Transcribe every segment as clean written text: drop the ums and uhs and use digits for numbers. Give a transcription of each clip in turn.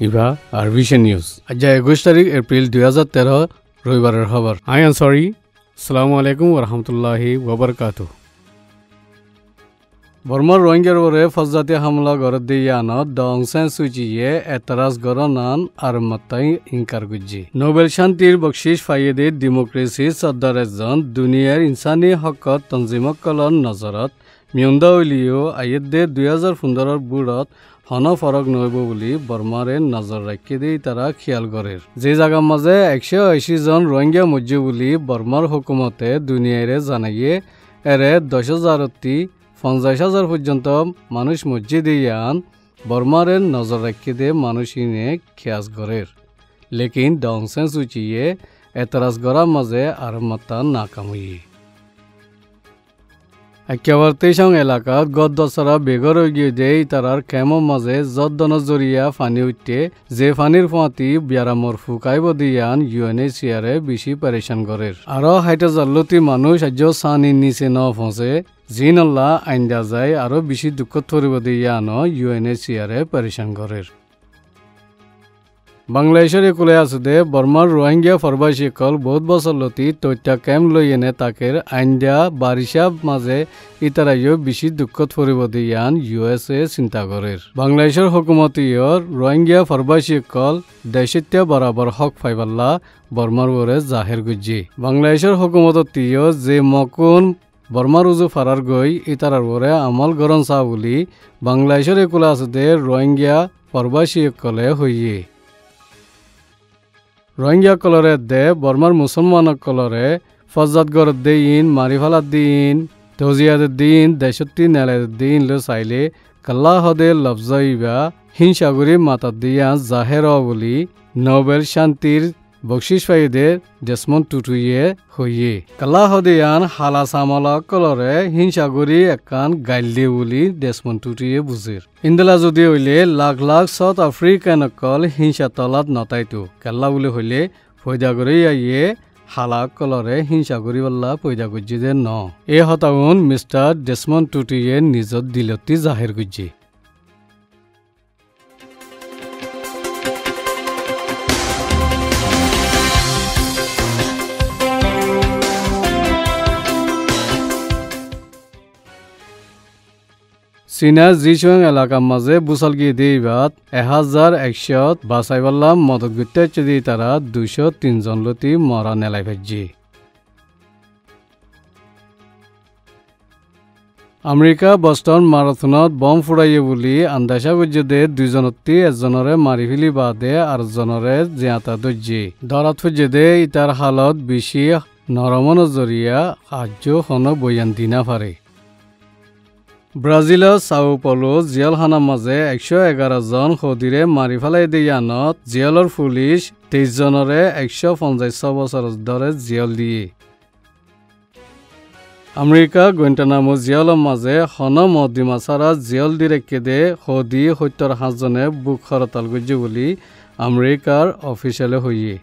Eva আরভিশন news আজ 21 তারিখ April 2013 রবিবারের খবর আই এম সরি আসসালামু আলাইকুম ওয়া রাহমাতুল্লাহি ওয়া বারাকাতুহু বর্মার রোহিঙ্গার উপরে ফৌজদাতি হামলা করে দিয়ানত অং সান সু চিয়ে এতরাজ গরনান আর মাত্তাই ইনকার গুজি নোবেল শান্তির বকশিশ ফাইয়েদে ডেমোক্রেসি সদ্দার একজন দুনিয়ার ইনসানি হকত তনজিমকলর নজরত মিউন্দা উলিও আইয়েদে 2015 বুড়ত হন ফরক নইব বলি বর্মারে নজর রাখি দিয়ে তারা খেয়াল করে যে জায়গার মাঝে 180 জন রোহিঙ্গা মজ্জু বলি বর্মার হুকুমতে দুনিয়ারে জানাইয়ে এরে 10,000 50,000 পর্যন্ত মানুষ মসজিদে ইয়ান বর্মারের নজর রাখি দিয়ে মানুষ ইনে খেয়াজ করে লেকিন অং সান সু চিয়ে এতরাজ গড়ার মাঝে আর মাত্তা নাকাম হইয়ে একেবারে তেইশং এলাকাত গত দশরা বেগর গিয়ে দেই তারার কেমন মাঝে যদ্দন জরিয়া ফানি উঠতে যে ফানির ফাঁতি বিয়ারামর ফুকাইব দিয়ান UNHCR বেশি পারেশান করে আরো 60,000 মানুষ আজ সানির নিচে ন ফসে জিনল্লা আইন্দা যায় আরো বেশি দুঃখ থরিব দিয়ান UNHCR পারেশান করে বাংলাদেশের একুলে আছে বর্মার রোহিঙ্গা ফরবাসী কল বহুত বছর লতি তৈত্যা ক্যাম্প লই এনে তাকের আইন্দা বারিশা মাঝে ইতারাইও বেশি দুঃখত ফরিব দিয়ান USA চিন্তা করে বাংলাদেশের হুকুমতীয় রোহিঙ্গা ফরবাসী কল দেশিত্যা বরাবর হক ফাইবাল্লা বর্মার ওরে জাহের গুজি বাংলাদেশের হুকুমতীয় যে মকুন বর্মার উজু ফারার গই ইতারার ওরে আমল গরম চা বলি বাংলাদেশের একুলে আছে রোহিঙ্গা ফরবাসী কলে হইয়ে রোহিঙ্গা কলরে দে বর্মার মুসলমান কলরে ফজাত গর দিন মারিফালার দিন তজিয়াদের দিন দেশত্তি নেলের দিন লো চাইলে কাল্লা হদে লফজাইবা হিংসাগুরি মাতা দিয়া জাহের বলি নোবেল শান্তির বকশিশ ফাইদে ডেসমন্ড টুটুয়ে হইয়ে কাল্লা হদিয়ান হালা সামলা কলরে হিংসাগুরি একান গাইল বলি ডেসমন্ড টুটুয়ে বুঝির ইন্দলা যদি হইলে লাখ লাখ সাউথ আফ্রিকান কল হিংসা তলাত নতাইতো কাল্লা বলে হইলে ফয়দা করে আইয়ে হালা কলরে হিংসা করি বল্লা পয়দা গুজি যে ন এ হতাউন মিস্টার ডেসমন্ড টুটুয়ে নিজত দিলতি জাহের গুজি চীনা জিচুং এলাকার মাঝে বুসাল গিয়ে দিবাত 1100 বাসাইবাল্লা মদত গুতে চদি তারা 203 জন লতি মরা নেলাই ভাজি আমেরিকা বস্টন মারাথনত বম ফুরাইয়ে বলি আন্দাজা গুজে দুজনতি এজনরে মারি ফেলি বাদে আর জনরে জিয়াতা দজ্জি দরাত ফুজে ইতার হালত বেশি নরমন জরিয়া আজ্য খন বয়ান দিনা পারে ব্ৰাজিলৰ সাও পলো জিয়ালখানাৰ মাঝে 111 জন খদিৰে মাৰি ফেলাই দিয়ানত জিয়ালৰ পুলিচ 23 জনৰে 150 বছৰ ধৰে জিয়াল দিয়ে আমেৰিকা গুৱান্টানামো জিয়ালৰ মাঝে খন মদিমাছাৰা জিয়াল দিৰেকে দে খদি 75 জনে বুক হৰতাল গজি বুলি আমেৰিকাৰ অফিচিয়ালে হইয়ে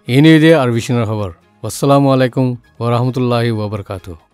এনে দে আৰভিশনেৰ খবৰ আসসালামু আলাইকুম ওয়া ৰাহমাতুল্লাহি ওয়া বাৰাকাতুহু